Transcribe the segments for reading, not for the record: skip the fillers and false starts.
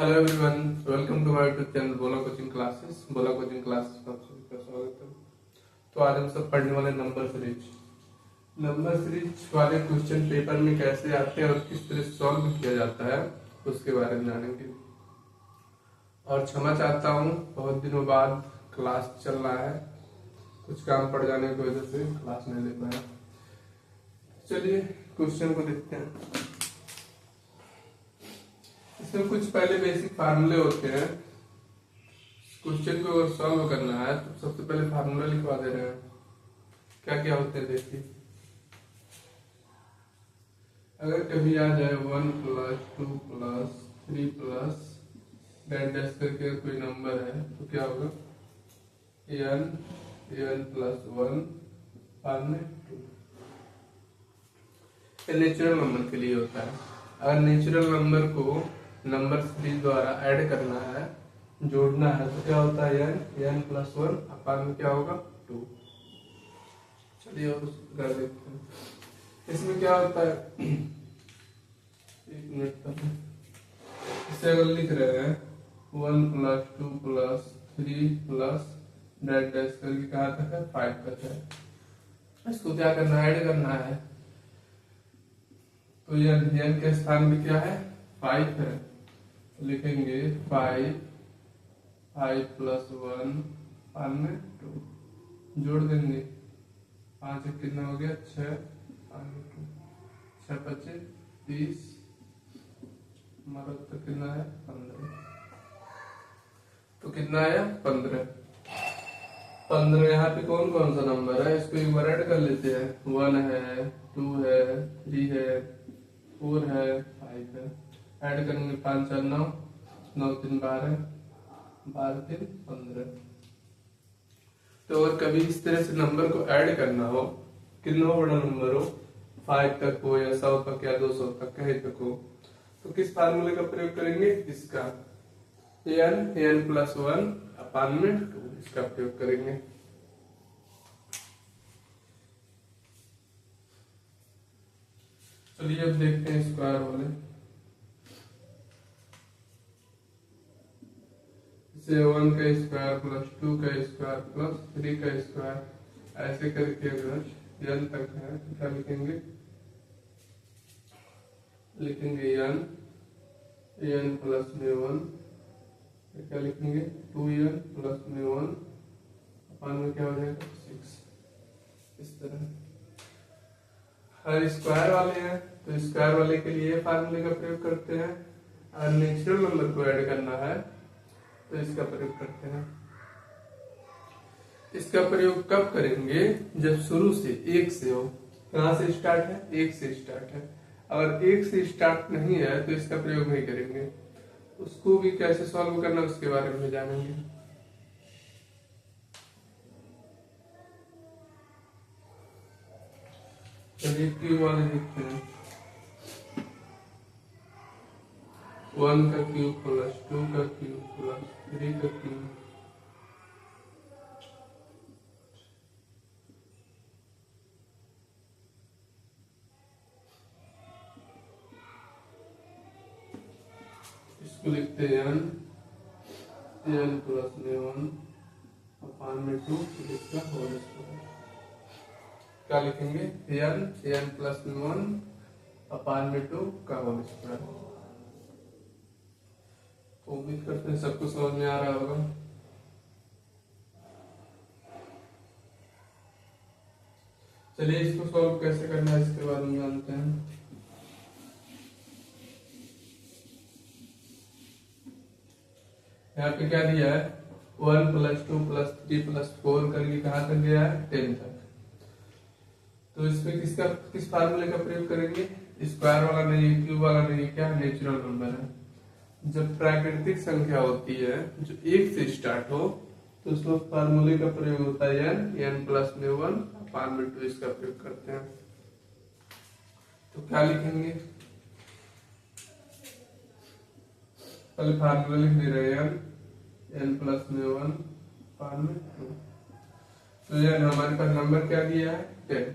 Hello everyone, welcome to my YouTube channel Bola coaching classes. Bola coaching classes में आप सभी का स्वागत है। तो आज हम सब पढ़ने वाले नंबर सीरीज वाले क्वेश्चन पेपर में कैसे आते हैं और किस तरह सॉल्व किया जाता है उसके बारे में जानेंगे। और क्षमा चाहता हूँ, बहुत दिनों बाद क्लास चल रहा है, कुछ काम पड़ जाने की वजह से क्लास नहीं ले पाया। चलिए क्वेश्चन को देखते हैं। इसमें कुछ पहले बेसिक फार्मूले होते हैं। क्वेश्चन को अगर सॉल्व करना है तो सबसे पहले फार्मूला लिखवा दे रहे हैं। क्या क्या होते हैं देखिए। अगर कभी आ जाए 1 + 2 + 3 + डैश डैश करके कोई नंबर है तो क्या होगा, n + 1 बाद में 2। ये नेचुरल नंबर के लिए होता है। अगर नेचुरल नंबर को नंबर सीरीज द्वारा ऐड करना है, जोड़ना है, तो क्या होता है n + 1 अपान में क्या होगा 2। चलिए और कर देखते हैं। इसमें क्या होता है, एक मिनट तक इसे अगर लिख रहे हैं 1 + 2 + 3 + डैश डैश करके कहाँ तक है 5 तक है। इसको क्या करना है, ऐड करना है। तो यह n के स्थान पे क्या है 5 है, लिखेंगे 5 + 1 पान में 2, जोड़ देंगे 5 कितना हो गया 6 पान में 2, 6 × 25 30, हमारा उत्तर कितना है 15। तो कितना आया 15। यहाँ पे कौन कौन सा नंबर है, इसको एक बार ऐड कर लेते हैं। 1 है, 2 है, 3 है, 4 है, 5 है। ऐड करेंगे 5 × 4 = 9, 9 × 3 = 12, 12 × 3 = 15। तो अगर कभी इस तरह से नंबर को ऐड करना हो, कितना बड़ा नंबर हो, 5 तक हो या 100 तक या 200 तक कहीं तक हो, तो किस फार्मूले का प्रयोग करेंगे, इसका n + 1 अपान में 2, इसका प्रयोग करेंगे। चलिए अब देखते हैं स्क्वायर वाले। 1 का स्क्वायर + 2 का स्क्वायर + 3 का स्क्वायर ऐसे करके अगर n तक है तो क्या लिखेंगे n + में 1, क्या लिखेंगे 2n + में 1 अपान में क्या हो जाएगा 6। इस तरह हर स्क्वायर वाले हैं तो स्क्वायर वाले के लिए फार्मूले का प्रयोग करते हैं। अगर नेचुरल नंबर को ऐड करना है तो इसका प्रयोग करते हैं। इसका प्रयोग कब करेंगे, जब शुरू से 1 से हो। कहां से स्टार्ट है, 1 से स्टार्ट है। अगर 1 से स्टार्ट नहीं है तो इसका प्रयोग नहीं करेंगे। उसको भी कैसे सॉल्व करना उसके बारे में जानेंगे। चलिए क्यूब वाले देखते हैं। 1 का क्यूब + 2 का क्यूब + 3 का क्यूब, इसको लिखते हैं n + में 1 अपान में 2, इसका होल स्क्वायर। क्या लिखेंगे n + में 1 अपान में 2 का होल स्क्वायर। तो उम्मीद करते हैं सबको समझ में आ रहा होगा। चलिए इसको सॉल्व कैसे करना है इसके बारे में जानते हैं। यहाँ पे क्या दिया है 1 + 2 + 3 + 4 करके कहाँ तक गया है 10 तक। तो इसमें किस फार्मूले का प्रयोग करेंगे, स्क्वायर वाला नहीं, क्यूब वाला नहीं, क्या नेचुरल नंबर है। जब प्राकृतिक संख्या होती है जो 1 से स्टार्ट हो तो उसमें फार्मूले का प्रयोग होता है n + में 1 अपान में 2, इसका प्रयोग करते हैं। तो क्या लिखेंगे, पहले फार्मूला लिख दे रहे हैं n + में 1 अपान में 2। तो यह हमारे पास नंबर क्या दिया है 10,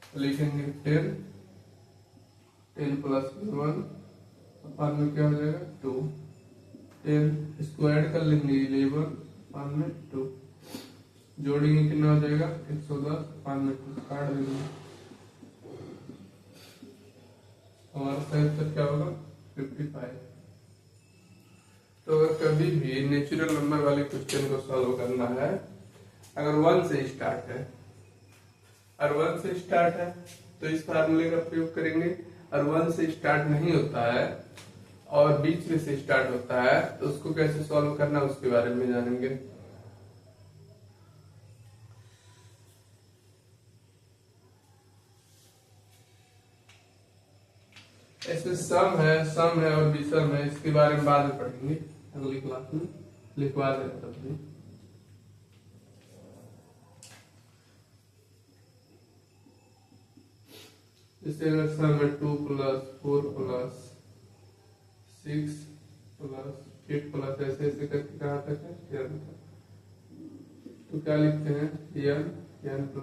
तो लिखेंगे 10 + में 1 अपान में क्या हो जाएगा 2। 10, इसको ऐड कर लेंगे 11, 5 में 2, जोड़ेंगे कितना हो जाएगा 110, 5 में 2 काट देंगे, हमारा सही उत्तर क्या होगा 55। तो अगर कभी भी नेचुरल नंबर वाले क्वेश्चन को सॉल्व करना है, अगर 1 से स्टार्ट है, और 1 से स्टार्ट है तो इस फार्मूले का प्रयोग करेंगे, और 1 से स्टार्ट नहीं होता है और बीच में से स्टार्ट होता है तो उसको कैसे सॉल्व करना उसके बारे में जानेंगे। इसमें सम है और विषम है, इसके बारे में बाद में पढ़ेंगे अगली क्लास में, लिखवा दें तब भी। जैसे अगर सम है 2 + 4 + 6 + 8 प्लस ऐसे ऐसे करके कहाँ तक है 10 तक, तो क्या लिखते हैं n +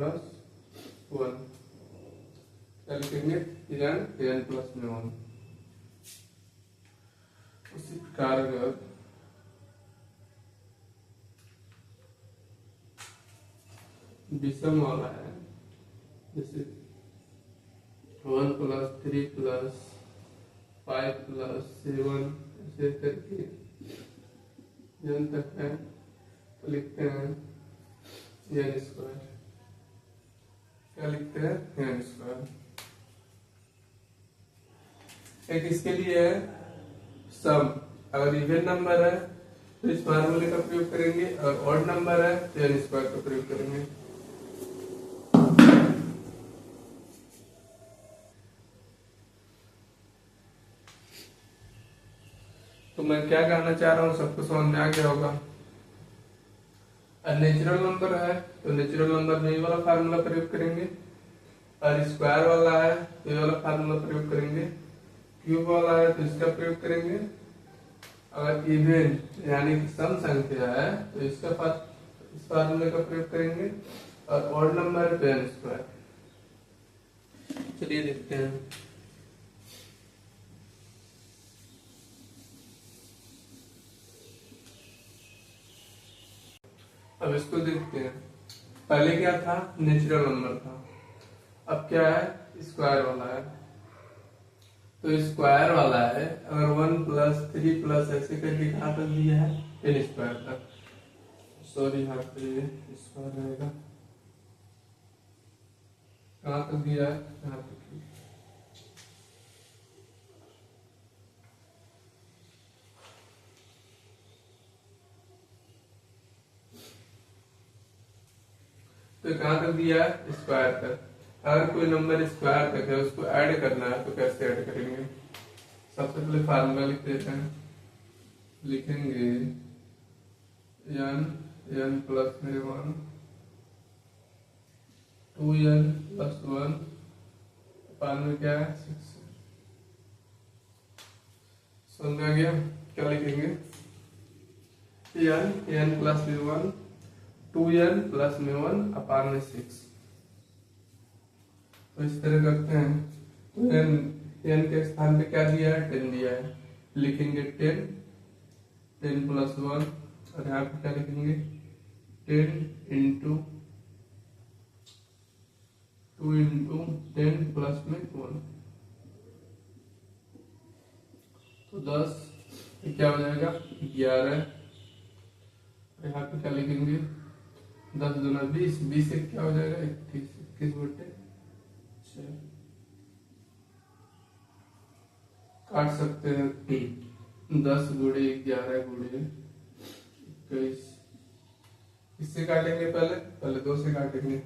1, क्या लिखेंगे n + 1। उसी प्रकार अगर विषम वाला है, जैसे 1 + 3 + 5 + 7 ऐसे करके n तक है, तो लिखते हैं n², क्या लिखते हैं n²। एक इसके लिए है सम, अगर इवन नंबर है तो इस फार्मूले का प्रयोग करेंगे, और ऑड नंबर है तो n² का प्रयोग करेंगे। तो मैं क्या कहना चाह रहा हूँ सबको समझ में आ गया होगा। नेचुरल नंबर है तो नेचुरल नंबर में ये वाला फार्मूला प्रयोग करेंगे, और स्क्वायर वाला है तो ये वाला फार्मूला प्रयोग करेंगे, क्यूब वाला है तो इसका प्रयोग करेंगे, अगर इवन यानी कि सम संख्या है तो इसका इस फार्मूले का प्रयोग करेंगे, और ऑड नंबर है तो n²। चलिए देखते हैं। अब इसको देखते हैं, पहले क्या था नेचुरल नंबर था, अब क्या है स्क्वायर वाला है। तो स्क्वायर वाला है अगर 1 + 3 + ऐसे करके कहाँ तक दिया है n² तक, सॉरी यहाँ पे स्क्वायर रहेगा, कहाँ तक दिया है यहाँ तक। तो कहाँ तक दिया है स्क्वायर तक। अगर कोई नंबर स्क्वायर तक है उसको ऐड करना है तो कैसे ऐड करेंगे, सबसे पहले फार्मूला लिख देते हैं, लिखेंगे n + 1 2n + 1 फार्मूला क्या है 6। समझ में आ गया, क्या लिखेंगे n + 1 2n + 1/6। तो इस तरह करते हैं, तो n के स्थान पे क्या दिया है 10 दिया है, लिखेंगे 10 + 1, और यहाँ पे क्या लिखेंगे 10 × 2 × 10 + में 1, तो 10, क्या हो जाएगा 11। यहाँ पे क्या लिखेंगे 10 × 2 = 20, 20 से क्या हो जाएगा 21, 21/6। काट सकते हैं 10 × 11 × 21, इससे काटेंगे, पहले 2 से काटेंगे,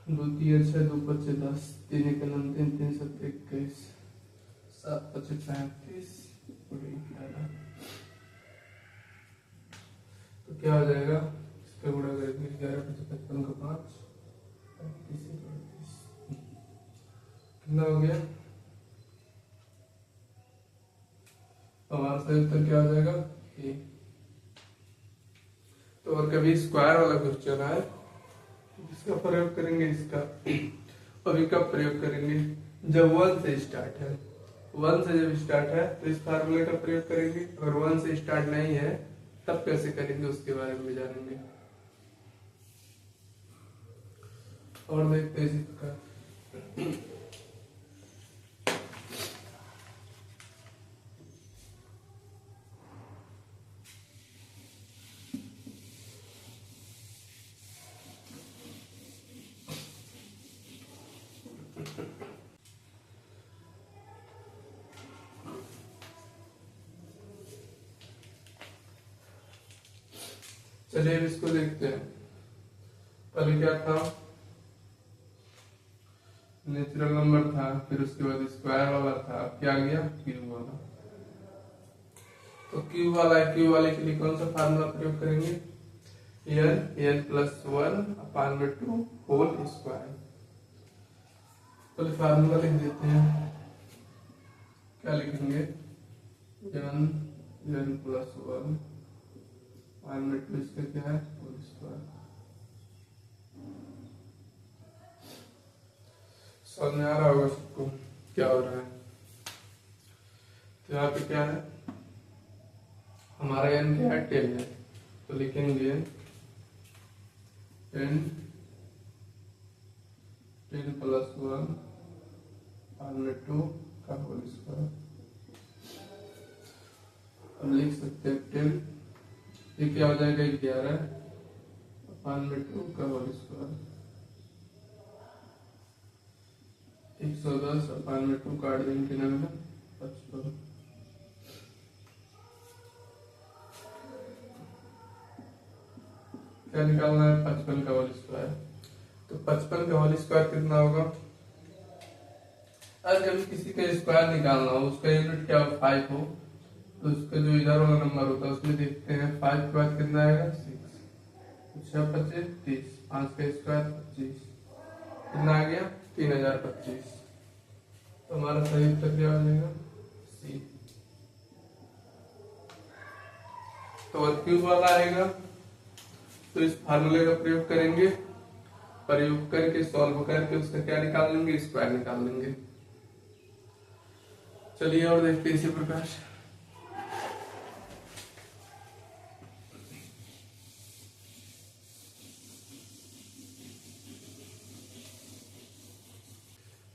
2 × 3 = 6, 2 × 5 = 10, 3 × 9 = 3, 3 × 7 = 21, 7 × 5 = 35 × 11। तो क्या हो जाएगा, इसका गुणा करेंगे 11 × 5 = 55 का 5, 35 × 38, कितना हो गया, तो हमारा सही उत्तर क्या हो जाएगा ए। तो और कभी स्क्वायर वाला क्वेश्चन है इसका प्रयोग करेंगे, इसका अभी कब प्रयोग करेंगे जब 1 से स्टार्ट है, वन से जब स्टार्ट है तो इस फार्मूले का प्रयोग करेंगे, अगर वन से स्टार्ट नहीं है तब कैसे करेंगे उसके बारे में भी जानेंगे। और देखते हैं इसी प्रकार। चलिए अब इसको देखते हैं। पहले क्या था, नेचुरल नंबर था, फिर उसके बाद स्क्वायर वाला था, क्या गया क्यूब वाला। तो क्यूब वाला है, क्यूब वाले के लिए कौन सा फार्मूला प्रयोग करेंगे, n प्लस 1/2 होल स्क्वायर। पहले फार्मूला लिख देते हैं, क्या लिखेंगे, n प्लस 1/2 इसका क्या है होल स्क्वायर। समझ में आ रहा होगा सबको क्या हो रहा है। तो यहाँ पे क्या है, हमारा n क्या है 10 है, तो लिखेंगे 10 प्लस 1/2 का होल स्क्वायर। अब लिख सकते हैं 10, ये क्या हो जाएगा 11/2 का होल स्क्वायर। 110/2 काट देंगे 55। क्या निकालना है, 55 का होल स्क्वायर। तो 55 का होल स्क्वायर कितना होगा, अगर कभी किसी का स्क्वायर निकालना हो, उसका यूनिट क्या हो 5 हो, तो उसका जो इधर वाला नंबर होता है उसमें देखते हैं 5 के बाद कितना आएगा 6, 6 25 30, 5 का स्क्वायर 25, कितना आ गया 3025। तो हमारा सही उत्तर क्या हो जाएगा सी। तो क्यूब वाला आएगा तो इस फार्मूले का प्रयोग करेंगे, प्रयोग करके सॉल्व करके उसका क्या निकाल लेंगे, स्क्वायर निकाल लेंगे। चलिए और देखते हैं इसी प्रकार।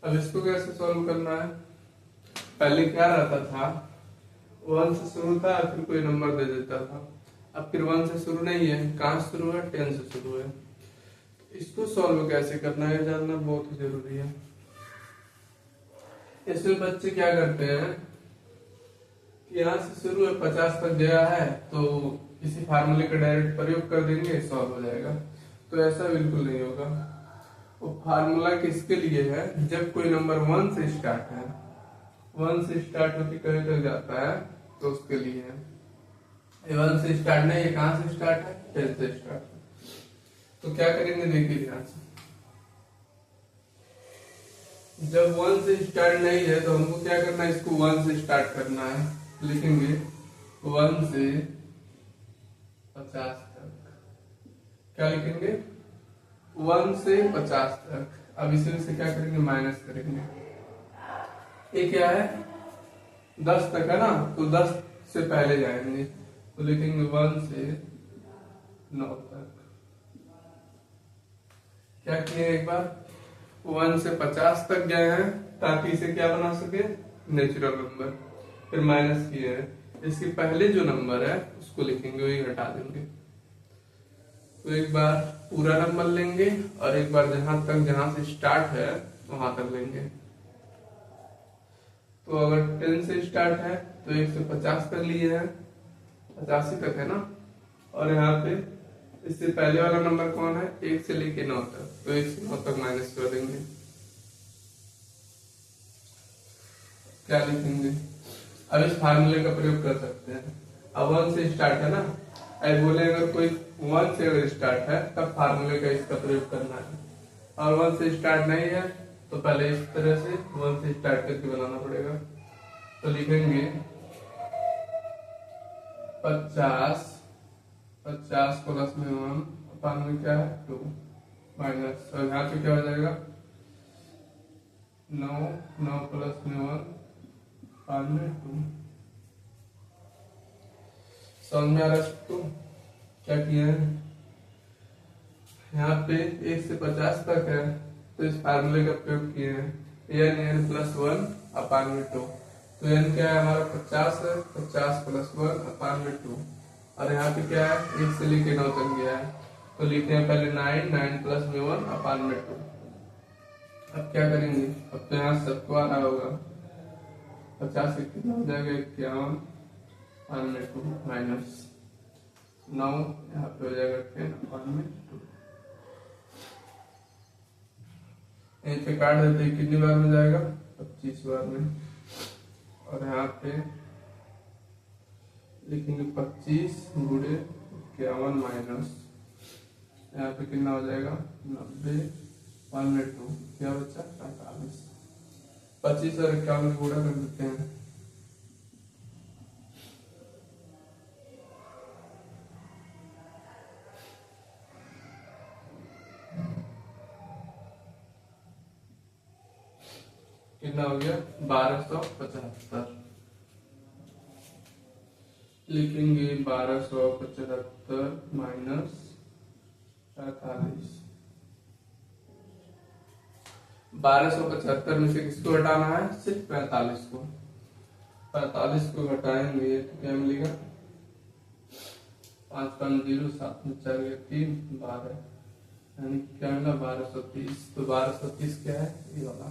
अब इसको कैसे सॉल्व करना है, पहले क्या रहता था 1 से शुरू था, फिर कोई नंबर दे देता था। अब फिर 1 से शुरू नहीं है, कहां से शुरू है 10 से शुरू है। इसको सॉल्व कैसे करना है जानना बहुत ही जरूरी है। इसमें बच्चे क्या करते हैं कि यहाँ से शुरू है 50 तक गया है तो किसी फार्मूले का डायरेक्ट प्रयोग कर देंगे सॉल्व हो जाएगा, तो ऐसा बिल्कुल नहीं होगा। वो फार्मूला किसके लिए है, जब कोई नंबर 1 से स्टार्ट है, 1 से स्टार्ट होकर कहीं तक जाता है तो उसके लिए है। 1 से स्टार्ट नहीं है, कहां से स्टार्ट है 10 से स्टार्ट है। तो क्या करेंगे देखिए ध्यान से, जब 1 से स्टार्ट नहीं है तो हमको क्या करना है, इसको 1 से स्टार्ट करना है। लिखेंगे 1 से 50 तक, क्या लिखेंगे 1 से 50 तक। अब इसी से क्या करेंगे माइनस करेंगे, ये क्या है 10 तक है ना, तो 10 से पहले जाएंगे तो लिखेंगे 1 से 9 तक। क्या किए एक बार 1 से 50 तक गए हैं ताकि इसे क्या बना सके नेचुरल नंबर, फिर माइनस किए हैं, इसके पहले जो नंबर है उसको लिखेंगे, वही हटा देंगे। तो एक बार पूरा नंबर लेंगे और एक बार जहां से स्टार्ट है वहां तक लेंगे। तो अगर 10 से स्टार्ट है तो 1 से 50 तक लिए हैं, 85 तक है ना, और यहाँ पे इससे पहले वाला नंबर कौन है 1 से लेके 9 तक, तो 1 से 9 तक माइनस कर देंगे। क्या लिखेंगे, अब इस फार्मूले का प्रयोग कर सकते हैं। अब 1 से स्टार्ट है ना, अब बोले अगर कोई 1 से अगर स्टार्ट है तब फार्मूले का इसका प्रयोग करना है, और 1 से स्टार्ट नहीं है तो पहले इस तरह से 1 से स्टार्ट करके बनाना पड़ेगा। तो लिखेंगे 50 प्लस में 1 अपान में क्या है 2 माइनस, और यहाँ पे क्या हो जाएगा 9 प्लस में 1 अपान में 2। समझ में आ रहा है सबको? क्या किया है यहाँ पे 1 से 50 तक है तो इस फार्मूले का प्रयोग किए हैं n प्लस 1 अपान में 2। तो n क्या है हमारा 50 है, 50 प्लस 1 अपान में 2। और यहाँ पे क्या है 1 से लेके 9 तक गया है तो लिखते हैं पहले 9 प्लस में 1 अपान में 2। अब क्या करेंगे, अब तो यहाँ सबको आ रहा होगा 50 से कितना हो जाएगा 51 अपान में 2 माइनस 9 यहाँ पे हो जाएगा 10 अपान में 2। यहीं पे काट देते हैं कितनी बार में जाएगा 25 बार में। और यहाँ पे लिखेंगे 25 गुणे 51 माइनस यहाँ पे कितना हो जाएगा 90 अपान में 2। क्या बचा 45। 25 और 51 गुणा कर देते हैं कितना हो गया 1275। लिखेंगे 1275 माइनस 45। 1275 में से किसको हटाना है सिर्फ 45 को। 45 को घटाएंगे तो क्या मिलेगा 5 5 0 7 में 4 3 12 यानी क्या मिला 1230। तो 1230 क्या है ये वाला।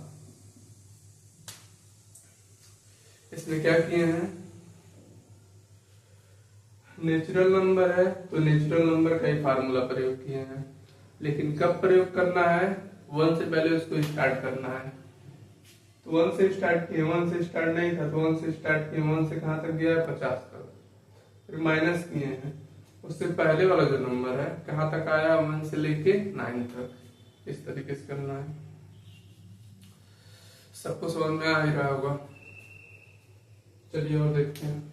इसमें क्या किए हैं नेचुरल नंबर है तो नेचुरल नंबर का ही फार्मूला प्रयोग किए हैं, लेकिन कब प्रयोग करना है 1 से पहले उसको स्टार्ट करना है। तो 1 से स्टार्ट किए, 1 से स्टार्ट नहीं था तो 1 से स्टार्ट किए, 1 से कहां तक गया है 50 तक। फिर माइनस किए हैं उससे पहले वाला जो नंबर है कहां तक आया 1 से लेके 9 तक। इस तरीके से करना है। सबको समझ में आ ही रहा होगा। चलिए और देखते हैं।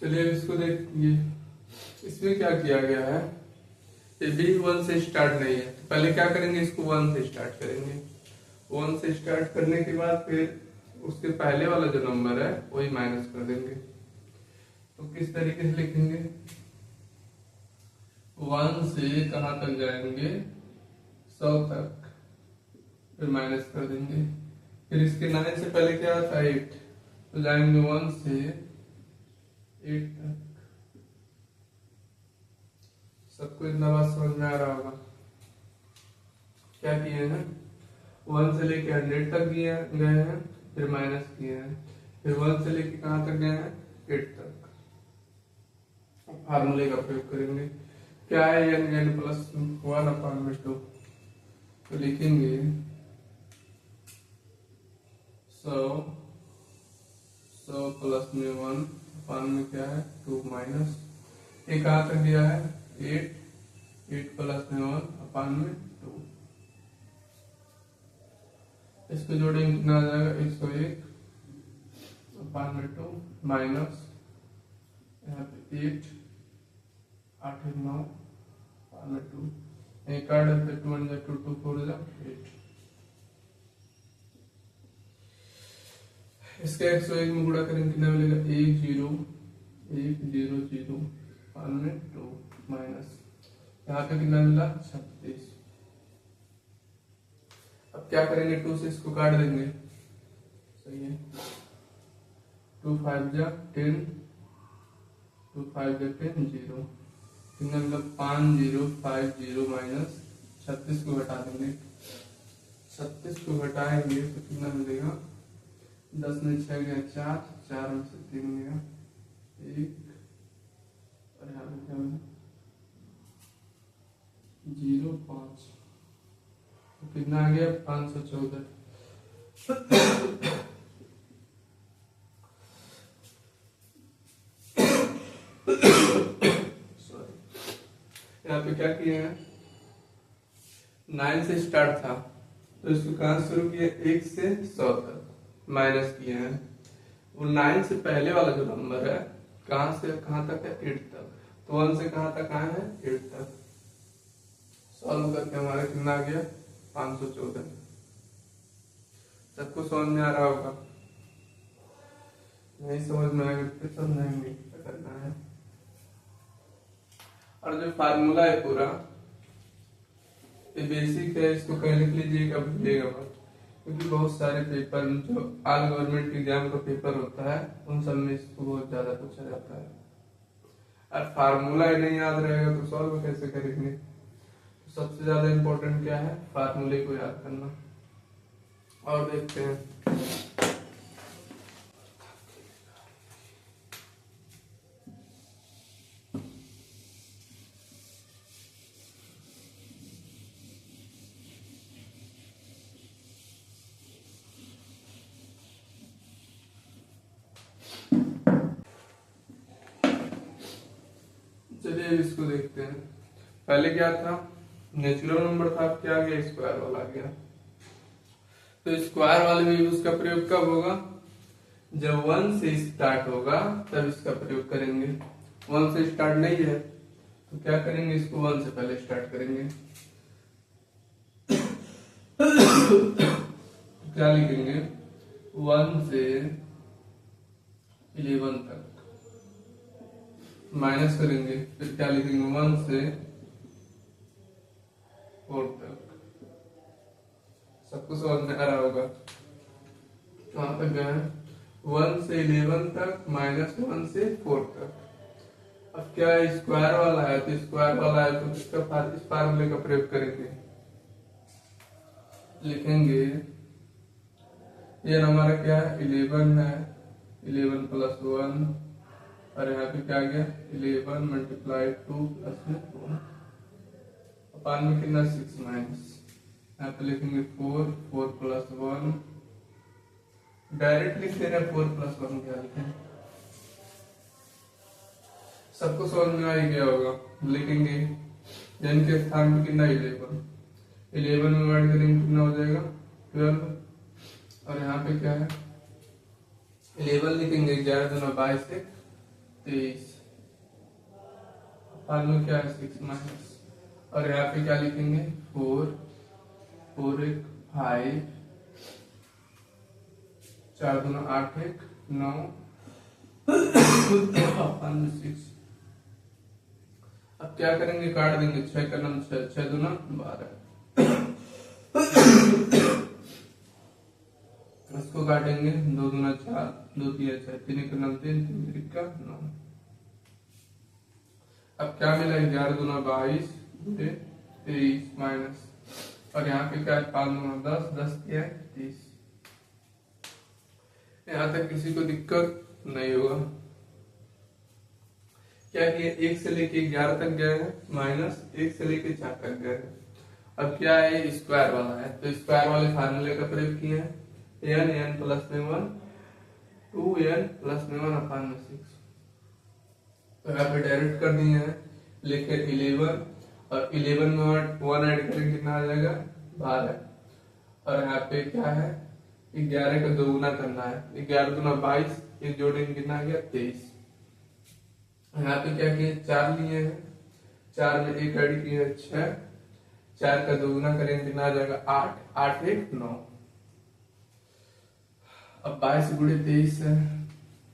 चलिए इसको देखिए। इसमें क्या किया गया है ये भी 1 से स्टार्ट नहीं है तो पहले क्या करेंगे इसको 1 से स्टार्ट करेंगे। 1 से स्टार्ट करने के बाद फिर उसके पहले वाला जो नंबर है वही माइनस कर देंगे। तो किस तरीके से लिखेंगे 1 से कहां तक जाएंगे 100 तक फिर माइनस कर देंगे। फिर इसके 9 से पहले क्या था 8 तो जाएंगे 1 से 8 तक। सबको इतना बात समझ में आ रहा होगा। क्या किए हैं 1 से लेके 100 तक गए हैं फिर माइनस किए हैं। फिर 1 से लेके कहां तक गए हैं 8 तक। फार्मूले का प्रयोग करेंगे। क्या है n प्लस 1 अपान में 2। तो लिखेंगे 100 प्लस में 1 अपान में क्या है 2 माइनस ये कहां तक दिया है 8 प्लस में 1 अपान में 2। इसको जोड़ेंगे कितना आ जाएगा 101 अपान में 2 माइनस यहाँ पे 8 8 9 अपान में 2 एक काट देते 2 1 2 2 4 8। इसका 101 में गुणा करेंगे कितना मिलेगा 1 0 1 0 0 अपान में 2 माइनस यहाँ पे कितना मिला 36। अब क्या करेंगे 2 से इसको काट देंगे। सही है 2 5 जा 10 2 5 जा 10 0 कितना मिला 5 0 5 0 माइनस 36 को घटा देंगे। 36 को घटाएंगे तो कितना मिलेगा 10 में 6 गया 4 4 में से 3 गया 1 और यहाँ पे क्या मिला 0 5 तो कितना आ गया 514। यहाँ पे क्या किए हैं, 9 से स्टार्ट था तो इसको कहाँ से शुरू किया, 1 से 100 तक माइनस किए हैं। वो 9 से पहले वाला जो नंबर है कहाँ से कहाँ तक है, 8 तक, तो 1 से कहाँ तक आया है, 8 तक। सॉल्व करके हमारा कितना आ गया, 514। सबको समझ में आ रहा होगा, नहीं समझ में आएगा तो समझाएंगे क्या करना है। और जो फार्मूला है पूरा ये बेसिक है, इसको कहीं लिख लीजिएगा, भूलिएगा मत, क्योंकि बहुत सारे पेपर जो ऑल गवर्नमेंट एग्जाम का पेपर होता है उन सब में इसको बहुत ज्यादा पूछा जाता है। और फार्मूला ही नहीं याद रहेगा तो सॉल्व कैसे करेंगे। तो सबसे ज्यादा इम्पोर्टेंट क्या है, फार्मूले को याद करना। और देखते हैं, चलिए इसको देखते हैं। पहले क्या था, नेचुरल नंबर था, अब क्या आ गया, स्क्वायर वाला आ गया। तो स्क्वायर वाले में उसका प्रयोग कब होगा, जब 1 से स्टार्ट होगा तब इसका प्रयोग करेंगे। 1 से स्टार्ट नहीं है तो क्या करेंगे, इसको 1 से पहले स्टार्ट करेंगे। क्या लिखेंगे, 1 से 11 तक माइनस करेंगे, फिर क्या लिखेंगे, 1 से 4 तक। सबको समझ में आ रहा होगा, कहां तक गए, 1 से 11 तक माइनस 1 से 4 तक। अब क्या है, स्क्वायर वाला है तो स्क्वायर वाला है तो इसका इस फार्मूले का प्रयोग करेंगे। लिखेंगे ये हमारा क्या है, 11 है, 11 प्लस 1, और यहाँ पे क्या गया, 11 मल्टीप्लाई 2 प्लस में 4, अपान में कितना 6 माइनस, यहाँ पे लिखेंगे 4, 4 प्लस 1, डायरेक्ट लिख दे रहे हैं 4 प्लस 1 क्या लिखें। सबको समझ में आ ही गया होगा। लिखेंगे जन के स्थान पे कितना 11 में वर्ड करेंगे कितना हो जाएगा 12, और यहाँ पे क्या है 11 लिखेंगे, 11 दूना 22 से 23, में क्या है 6 माइनस, और यहाँ पे क्या लिखेंगे 4, 4 1 5, 4 दूना 8 1 9, 6। अब क्या करेंगे, काट देंगे, 6 का नाम 6, 6 दूना 12, इसको काटेंगे, 2 दूना 4, 2 3 6, 3 का नाम 3, 3 का 9। अब क्या मिला, 11 दूना 22 23 माइनस, और यहाँ पे क्या है 5 दूना 10, 10 क्या है 30। यहाँ तक किसी को दिक्कत नहीं होगा। क्या किया, 1 से लेके 11 तक गए हैं, माइनस 1 से लेके 4 तक गए हैं। अब क्या है, स्क्वायर वाला है तो स्क्वायर वाले फार्मूले का प्रयोग किए हैं, n प्लस में 1 2n प्लस में 1 अपान में 6। तो यहाँ पे डायरेक्ट कर दिए हैं, लिखे 11, और 11 में 1 ऐड करेंगे कितना आ जाएगा 12, और यहाँ पे क्या है 11 का 2 गुना करना है, 11 दूना 22, एक जोड़ेंगे कितना आ गया 23। यहाँ पे क्या किए, 4 लिए हैं, 4 में 1 ऐड किए हैं 6, 4 का 2 गुना करेंगे कितना आ जाएगा 8, 8 1 9। अब 22 गुणे 23 है,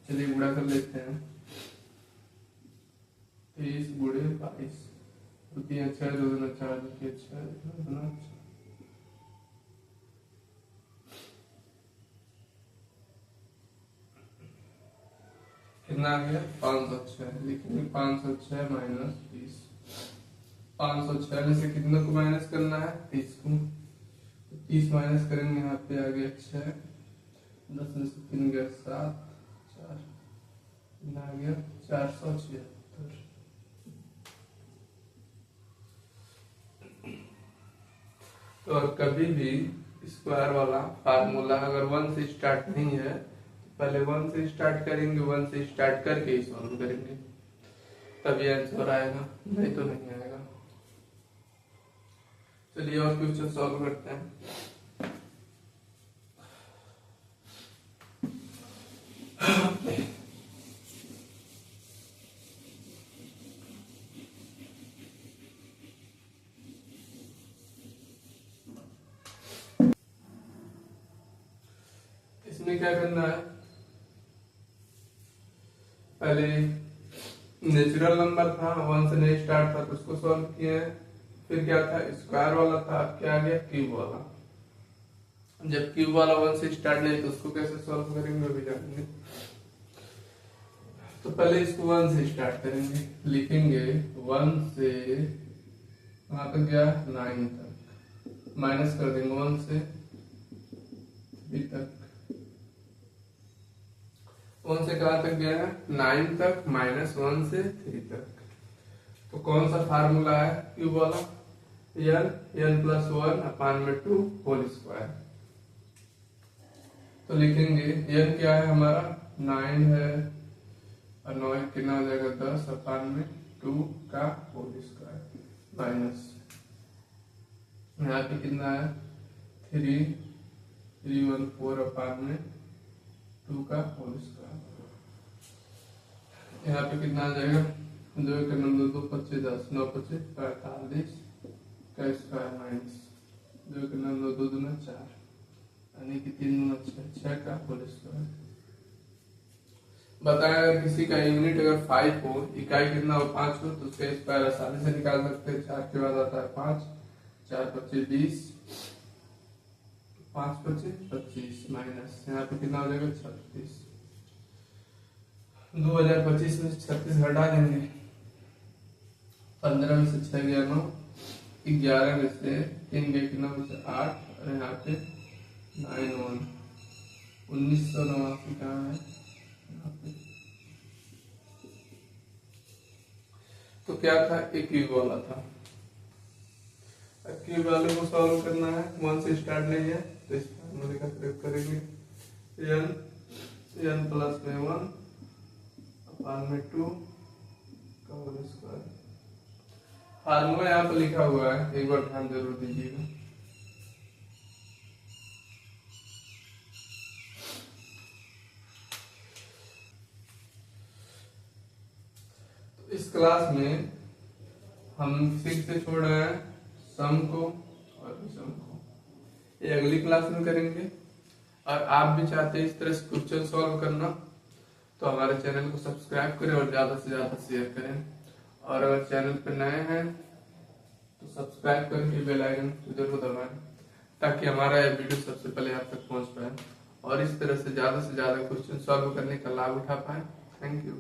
चलिए गुणा कर लेते हैं, 23 गुणे 22, 2 3 6, 2 दूना 4, 2 3 6, 2 दूना 6। कितना आ गया 506, लिखेंगे 506 माइनस 30। 506 में से कितने को माइनस करना है 30 को, 30 माइनस करेंगे, यहाँ पे आ गया 6, 10 में से 3 गया 7, 4 कितना आ गया 476। तो कभी भी स्क्वायर वाला फार्मूला अगर 1 से स्टार्ट नहीं है, पहले 1 से स्टार्ट करेंगे, 1 से स्टार्ट करके ही सॉल्व करेंगे, तभी आंसर आएगा, नहीं तो नहीं आएगा। चलिए और क्वेश्चन सॉल्व करते हैं। इसमें क्या करना है, पहले नेचुरल नंबर था, 1 से नहीं स्टार्ट था तो उसको सॉल्व किया है। फिर क्या था, स्क्वायर वाला था, अब क्या आ गया, क्यूब वाला। जब क्यूब वाला 1 से स्टार्ट नहीं तो उसको कैसे सॉल्व करेंगे अभी जानेंगे। तो पहले इसको 1 से स्टार्ट करेंगे, लिखेंगे 1 से कहां तक गया, 9 तक, माइनस कर देंगे 1 से 3 तक। 1 से कहां तक गया है, 9 तक, माइनस 1 से 3 तक। तो कौन सा फार्मूला है क्यूब वाला, n+1/2 होल स्क्वायर। तो लिखेंगे n क्या है हमारा, 9 है, और 9 कितना हो जाएगा, 10/2 का होल स्क्वायर, माइनस यहाँ पे कितना है, 314/2 का होल स्क्वायर। यहाँ पे कितना आ जाएगा, 2 के नंबर 2 25 10 9 25 45 का स्क्वायर, माइनस 2 के नंबर 2 2 4 यानी कि 3 6 का होल स्क्वायर। बताया अगर किसी का यूनिट अगर 5 हो, इकाई कितना हो 5 हो, तो उसका स्क्वायर आसानी से निकाल सकते हैं। 4 के बाद आता है 5, 4 25 20, 5 25 25, माइनस यहाँ पे कितना हो जाएगा 36। 2025 में 36 हटा देंगे, 15 में से 6 गया 9, 11 में से 3 गया कितना बचा 8, और यहाँ पे 9 1989 कहाँ है यहाँ पे। तो क्या था, एक क्यूब वाला था, क्यूब वाले को सॉल्व करना है, 1 से स्टार्ट नहीं है तो इस फार्मूले का प्रयोग करेंगे, n+1/2 का होल स्क्वायर। फार्मूला यहाँ पर लिखा हुआ है, एक बार ध्यान जरूर दीजिएगा। तो इस क्लास में हम फिक्स से छोड़ रहे हैं सम को और विषम को, ये अगली क्लास में करेंगे। और आप भी चाहते हैं इस तरह से क्वेश्चन सॉल्व करना, तो हमारे चैनल को सब्सक्राइब करें और ज्यादा से ज्यादा शेयर करें। और अगर चैनल पर नए हैं तो सब्सक्राइब करके बेल आइकन जरूर दबाएं, ताकि हमारा यह वीडियो सबसे पहले आप तक पहुंच पाए और इस तरह से ज्यादा क्वेश्चन सॉल्व करने का लाभ उठा पाए। Thank you.